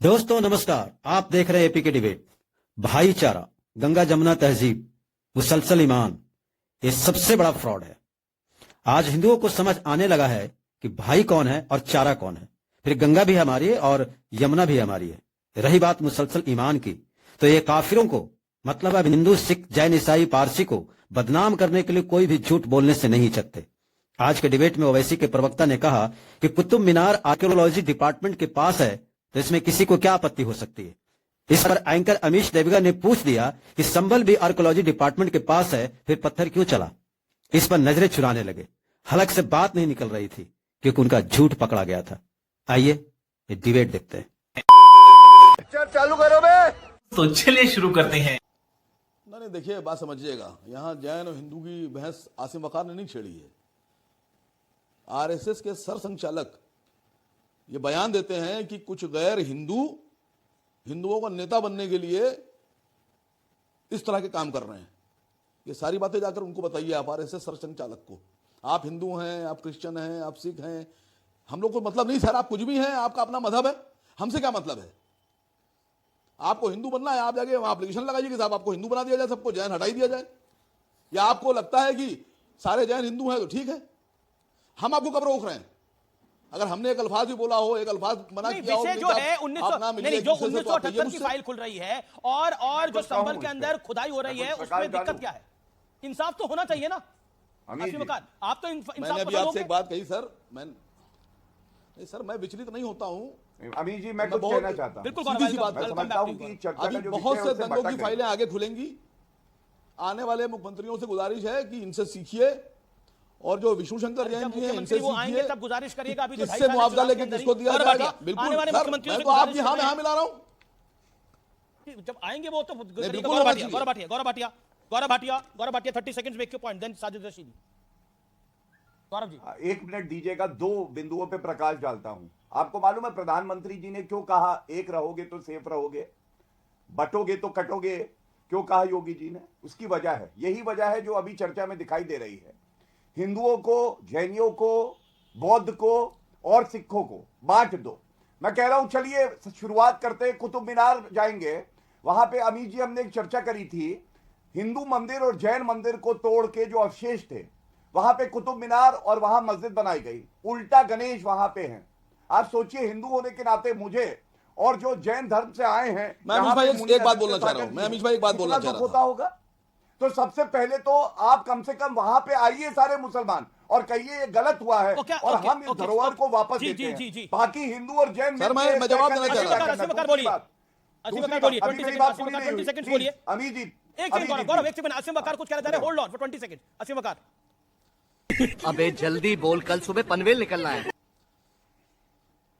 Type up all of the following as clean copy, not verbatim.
दोस्तों नमस्कार, आप देख रहे हैं एपी के डिबेट। भाईचारा, गंगा जमुना तहजीब, मुसलसल ईमान, ये सबसे बड़ा फ्रॉड है। आज हिंदुओं को समझ आने लगा है कि भाई कौन है और चारा कौन है। फिर गंगा भी हमारी है और यमुना भी हमारी है। रही बात मुसलसल ईमान की, तो ये काफिरों को, मतलब अब हिंदू, सिख, जैन, ईसाई, पारसी को बदनाम करने के लिए कोई भी झूठ बोलने से नहीं चकते। आज के डिबेट में ओवैसी के प्रवक्ता ने कहा कि कुतुब मीनार आर्कियोलॉजी डिपार्टमेंट के पास है, तो इसमें किसी को क्या आपत्ति हो सकती है। इस पर एंकर अमीश देवगा ने पूछ दिया कि संभल भी आर्कियोलॉजी डिपार्टमेंट के पास है, फिर पत्थर क्यों चला। इस पर नजरें चुराने लगे। हलक से बात नहीं निकल रही थी क्योंकि उनका झूठ पकड़ा गया था। आइए ये डिबेट देखते हैं। चालू करो बे। तो चलिए शुरू करते हैं। नहीं देखिए, बात समझिएगा, यहाँ जैन और हिंदू की बहस आसिम वकार ने नहीं छेड़ी है। आरएसएस के सरसंघचालक ये बयान देते हैं कि कुछ गैर हिंदुओं का नेता बनने के लिए इस तरह के काम कर रहे हैं। ये सारी बातें जाकर उनको बताइए, आप आरएसएस सरसंघचालक को। आप हिंदू हैं, आप क्रिश्चियन हैं, आप सिख हैं, हम लोग को मतलब नहीं सर। आप कुछ भी हैं, आपका अपना मजहब है, हमसे क्या मतलब है। आपको हिंदू बनना है, आप जाके वहां एप्लीकेशन लगाइए कि साहब आपको हिंदू बना दिया जाए, सबको जैन हटाई दिया जाए। या आपको लगता है कि सारे जैन हिंदू हैं तो ठीक है, हम आपको कब रोक रहे हैं। अगर हमने एक अल्फाज भी बोला हो, एक अल्फाज मना किया हो, जो है 1978 की फाइल खुल रही है और जो संभल के अंदर खुदाई हो रही है, उसमें दिक्कत क्या है। इंसाफ तो होना चाहिए ना। आप तो मैंने अभी आपसे एक बात कही सर, मैं विचलित नहीं होता हूं। अमीश जी, मैं कुछ कहना चाहता हूं। बिल्कुल सीधी सी बात, मैं समझता हूं कि चर्चा का जो बहुत से विषय है दंगों की फाइलें आगे खुलेंगी। आने वाले मुख्यमंत्रियों से गुजारिश है कि इनसे सीखिए, और जो विष्णु शंकर जैन जी हैं इनसे सीखिए। तब गुजारिश करिएगा। अभी तो किससे मुआवजा लेके किसको दिया जाएगा। बिल्कुल सर, मैं तो आपकी हाँ में हाँ मिला रहा हूं। जब आएंगे वो तो Gaurav Bhatia 30 seconds make your point, then Sajid Rashidi. Gaurav ji 1 minute दीजिएगा, 2 बिंदुओं पे प्रकाश डालता हूं। आपको मालूम है प्रधानमंत्री जी ने क्यों कहा एक रहोगे तो सेफ रहोगे, बटोगे तो कटोगे, क्यों कहा योगी जी ने? उसकी वजह है, यही वजह है जो अभी चर्चा में दिखाई दे रही है। हिंदुओं को, जैनियों को, बौद्ध को और सिखों को बांट दो। मैं कह रहा हूं चलिए शुरुआत करते हैं, कुतुब मीनार जाएंगे। वहां पे अमीश जी हमने एक चर्चा करी थी, हिंदू मंदिर और जैन मंदिर को तोड़ के जो अवशेष थे वहां पे कुतुब मीनार और वहां मस्जिद बनाई गई। उल्टा गणेश वहां पे हैं। आप सोचिए, हिंदू होने के नाते मुझे और जो जैन धर्म से आए हैं, मैं अमीश भाई एक बात बोलना चाह रहा हूं। मैं अमीश भाई एक बात बोलना चाह रहा हूं। होगा तो सबसे पहले तो आप कम से कम वहां पे आइए सारे मुसलमान और कहिए ये गलत हुआ है और हम इस धरोहर को वापस देते हैं। बाकी हिंदू और जैन सर मैं जवाब देना चाह रहा हूं। अमीश जी आसिम वकार कुछ कहना चाह रहे हैं। Hold on for 20 second. Asim Waqar, अबे जल्दी बोल, कल सुबह पनवेल निकलना है।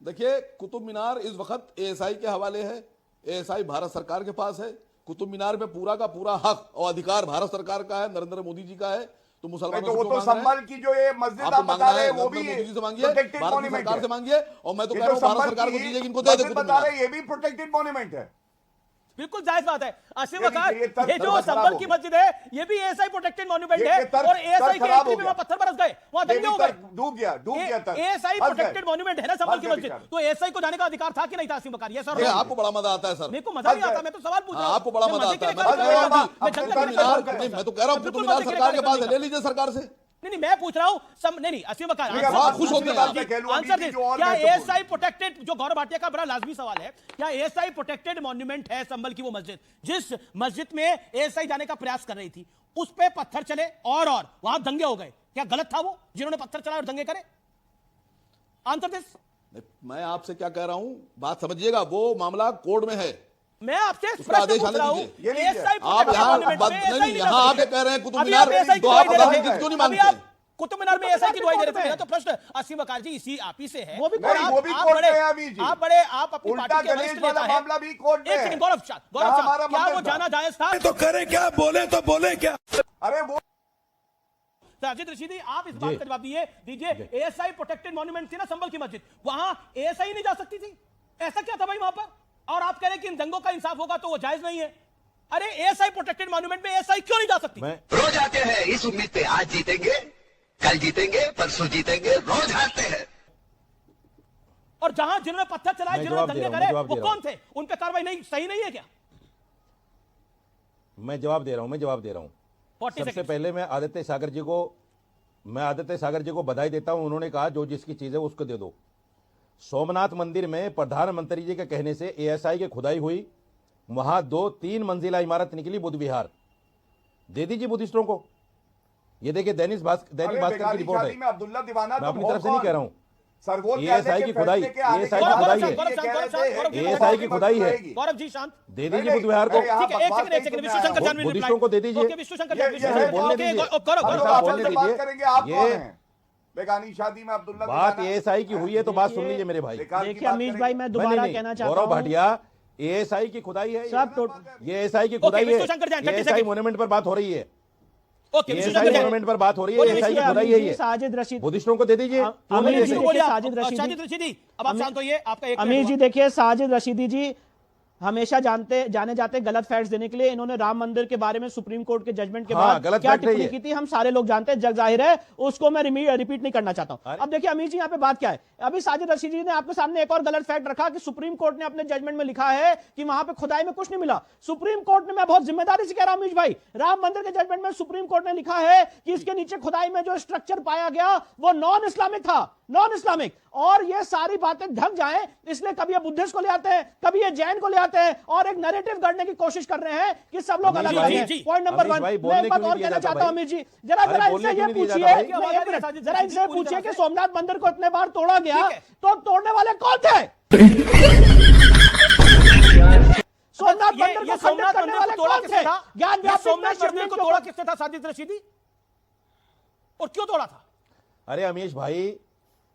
देखिए, कुतुब मीनार इस वक्त एएसआई के हवाले है। एएसआई भारत सरकार के पास है। कुतुब मीनार में पूरा का पूरा हक और अधिकार भारत सरकार का है, नरेंद्र मोदी जी का है। तो मुसलमानों वो तो संभल की जो ये मस्जिद आप बता रहे हैं वो भी मोदी जी से मांगिए, भारत सरकार से मांगिए। और मैं तो कह रहा हूं भारत सरकार को दीजिए, इनको दे दे। बता रहे ये भी प्रोटेक्टेड मॉन्यूमेंट है। बिल्कुल जायज बात है। आसिम वकार, ये जो संभल की मस्जिद है ये भी एएसआई प्रोटेक्टेड मॉन्यूमेंट है और एएसआई के एंट्री में वहां पत्थर बरस गए, वहां दंगे हो गए, डूब गया एएसआई प्रोटेक्टेड मॉन्यूमेंट है ना संभल की मस्जिद। तो एएसआई को जाने का अधिकार था कि नहीं था आसिम वकार? ये सर आपको बड़ा मजा आता है सर। मेरे को मजा नहीं आता, मैं तो सवाल पूछ रहा हूं। आपको बड़ा मजा आता है। मैं तो कह रहा हूं कुतुब मीनार सरकार के पास है, ले लीजिए सरकार से। नहीं मैं पूछ रहा हूं नहीं आसिम वकार खुश होते हैं। आंसर दे, क्या एएसआई प्रोटेक्टेड, जो गौरव भाटिया का बड़ा लाजमी सवाल है, क्या एएसआई प्रोटेक्टेड मॉन्यूमेंट है संभल की वो मस्जिद? जिस मस्जिद में एएसआई जाने का प्रयास कर रही थी उस पे पत्थर चले और वहां दंगे हो गए, क्या गलत था वो जिन्होंने पत्थर चलाए और दंगे करे? Answer this. मैं आपसे क्या कह रहा हूं, बात समझिएगा, वो मामला कोर्ट में है। मैं आपसे प्रश्न पूछ रहा हूं, आप यहाँ आके कह रहे हैं कुतुब मीनार, तो आप क्यों नहीं मानते? कुतुब मीनार में एएसआई की दुआई दे रहे थे। तो प्रश्न आसिम वकार जी इसी आप ही से है। वो भी कोर्ट में है अभी जी। आप अपनी पार्टी के वरिष्ठ नेता हैं। मामला भी कोर्ट में है। एक सेकंड गौरव शाह, क्या वो जाना जायज था? तो करे क्या, बोले तो बोले क्या? अरे वो साजिद रशीदी, आप इस बात का जवाब दीजिए। एएसआई प्रोटेक्टेड मॉन्यूमेंट थी ना संभल की मस्जिद, वहां एएसआई नहीं जा सकती थी? ऐसा क्या था भाई वहां पर? और आप कह रहे हैं कि इन दंगों का इंसाफ होगा तो वो जायज नहीं है। अरे एएसआई प्रोटेक्टेड मॉन्यूमेंट में एएसआई क्यों नहीं जा सकती? रोज आते हैं इस उम्मीद पे, आज जीतेंगे, कल जीतेंगे, परसों जीतेंगे, रोज हारते हैं। और जहां जिन्होंने पत्थर चलाए, मैं जिन्होंने जवाब दे दंगे रहा हूं, करे, मैं जवाब वो दे रहा कौन थे? उन पे कार्रवाई नहीं, सही नहीं है क्या? मैं जवाब दे रहा हूं 40 सबसे सेकंड। पहले मैं आदित्य सागर जी को बधाई देता हूं। उन्होंने कहा जो जिसकी चीज है उसको दे दो। सोमनाथ मंदिर में प्रधानमंत्री जी के कहने से एएसआई की खुदाई हुई, वहां 2-3 मंजिला इमारत निकली, बुद्ध विहार। दे दीजिए बुद्धिस्टों को। ये देखिए दैनिक भास्कर की रिपोर्ट है, में अब्दुल्ला दीवाना मैं अपनी तरफ से नहीं कह रहा हूं। सरवोल एएसआई की खुदाई, एएसआई की खुदाई है, एएसआई की खुदाई है। गौरव जी शांत। दे दीजिए बुद्ध विहार को। ठीक है, एक सेकंड विष्णुशंकर जान बुद्धिस्टों को दे दीजिए। ओके, विष्णुशंकर जान, बोलने ओके, दीजिए। गौरव बोलने से बात दीजिए। करेंगे, आप ये कौन हैं? बेगानी शादी में अब्दुल्ला बात दीवाना। एएसआई की हुई है तो बात सुन लीजिए मेरे भाई। देखिए अमीश भाई, मैं दोबारा कहना चाहता गौरव हूँ, भाटिया, एएसआई की खुदाई है, ये एएसआई की ओके, खुदाई है, विष्णुशंकर जान, 30 एएसआई सेकंड। मोन्यूमेंट पर बात हो रही है, ओके, एएसआई विष्णुशंकर जान। मोन्यूमेंट पर बात हो रही है, एएसआई की खुदाई है ये। साजिद रशीद, बुद्धिस्टों को दे दीजिए। अमीर जी को देखिए, बोलिए, साजिद रशीदी, अब आप शांत होइए, आपका एक अमीर मिनट जी हुआ। देखिए, साजिद रशीदी जी हमेशा जाने जाते गलत फैक्ट्स देने के लिए। इन्होंने राम मंदिर के बारे में सुप्रीम कोर्ट के जजमेंट के हाँ, बाद गलत क्या फैक्ट है टिप्पणी ये। की थी, हम सारे लोग जानते हैं, जग जाहिर है, उसको मैं रिपीट नहीं करना चाहता हूं। अब देखिए अमीर जी, यहाँ पे बात क्या है। अभी साजिद रशीदी जी ने आपके सामने एक और गलत फैक्ट रखा कि सुप्रीम कोर्ट ने अपने जजमेंट में लिखा है कि वहां पे खुदाई में कुछ नहीं मिला। सुप्रीम कोर्ट ने, मैं बहुत जिम्मेदारी से कह रहा हूं अमीश भाई, राम मंदिर के जजमेंट में सुप्रीम कोर्ट ने लिखा है कि इसके नीचे खुदाई में जो स्ट्रक्चर पाया गया वो नॉन इस्लामिक था, नॉन इस्लामिक। और ये सारी बातें ढक जाएं, इसलिए कभी ये बुद्धिस्ट को ले आते हैं, कभी ये जैन को ले आते हैं और एक नैरेटिव गढ़ने की कोशिश कर रहे हैं कि सब लोग अलग अलग हैं। पॉइंट नंबर 1, मैं एक बात और कहना चाहता हूं अमीर जी, जरा इनसे ये पूछिए, जरा इनसे पूछिए कि सोमनाथ मंदिर को इतने बार तोड़ा गया तो तोड़ने वाले कौन थे? सोमनाथ मंदिर को खंडित करने वाले कौन थे? ज्ञान व्यापी सोमनाथ मंदिर को तोड़ा किसने था? साजिद रशीदी। और क्यों तोड़ा था? अरे अमीश भाई,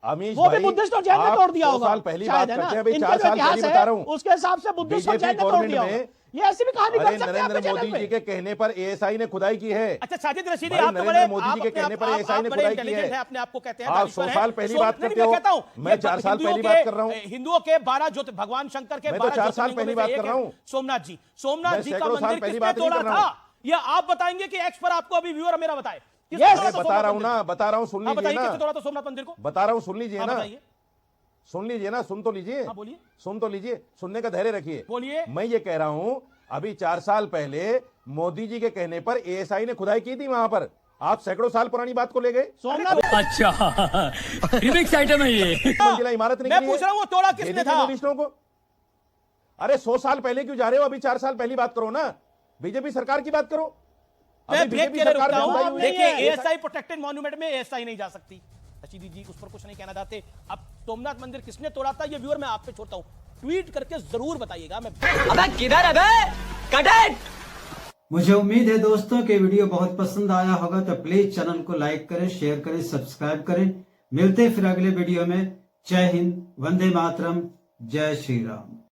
वो भी बुद्धिस्ट और जैन ने तोड़ दिया होगा, साल पहली शायद, बात है ना? करते हैं, अभी इनका 4 जो साल इतिहास पहले है, बता रहा हूं। उसके हिसाब से बुद्धिस्ट और जैन ने तोड़ दिया होगा। ये ऐसी भी कहानी कर अरे सकते हैं नरेंद्र अपने मोदी चैनल जी पे। के कहने पर एएसआई ने खुदाई की है। अच्छा साजिद रशीदी, भाई, आप तो नरेंद्र बड़े, मोदी जी के कहने पर एएसआई ने बड़े खुदाई की इंटेलिजेंट है। हैं, अपने आप को कहते हैं आप दानिश्वर 100 हैं। साल पहली सो- बात नहीं, करते मैं हो, कहता हूं, मैं ये 4 साल हिंदुओं पहली के- बात कर रहा हूं। हिंदुओं के 12 भगवान शंकर के मैं तो 12 4 साल पहली बात ज्योतिर्लिंगों में से कर रहा एक हूं। है सोमनाथ मैं जी का सैकड़ों साल मंदिर पहली किसने बात नहीं तोड़ा कर रहा हूं। था? या आप बताएंगे कि एक्स पर आपको अभी व्यूअर मेरा बताए? किसने Yes, तोड़ा था बता सोमनाथ रहा हूं मंदिर? ना, बता रहा हूं, सुन हाँ, लीजिए बताइए ना, किसने तोड़ा था सोमनाथ मंदिर को? बता रहा हूं, सुन लीजिए हाँ, ना, बताइए। सुन लीजिए ना, सुन तो लीजिए, हाँ, बोलिए। सुन तो लीजिए, सुनने का धैर्य रखिए। बोलिए। मैं ये कह रहा हूं, अभी 4 साल पहले मोदी जी के कहने पर एएसआई ने खुदाई की थी वहां पर। आप सैकड़ों साल पुरानी बात को ले गए। सोमनाथ अच्छा रिमिक्स आइटम है ये। मंजिला इमारत मैं निकली पूछ रहा हूं वो तोड़ा किसने था? बुद्धिस्टों को। अरे 100 साल पहले क्यों जा रहे हो? अभी 4 साल पहली बात करो ना, बीजेपी सरकार की बात करो। मैं अभी ब्रेक बीजेपी के लिए सरकार रुकता में खुदाई हूं। हुई देखिए है। एएसआई प्रोटेक्टेड मॉन्यूमेंट में एएसआई नहीं जा सकती। रशीदी जी उस पर कुछ नहीं कहना चाहते। अब सोमनाथ मंदिर किसने तोड़ा था ये व्यूअर मैं आप पे छोड़ता हूं, ट्वीट करके जरूर बताइएगा। मैं अबे किधर है बे? Cut it! मुझे उम्मीद है दोस्तों कि वीडियो बहुत पसंद आया होगा, तो प्लीज चैनल को लाइक करें, शेयर करें, सब्सक्राइब करें। मिलते हैं फिर अगले वीडियो में। जय हिंद, वंदे मातरम, जय श्री राम।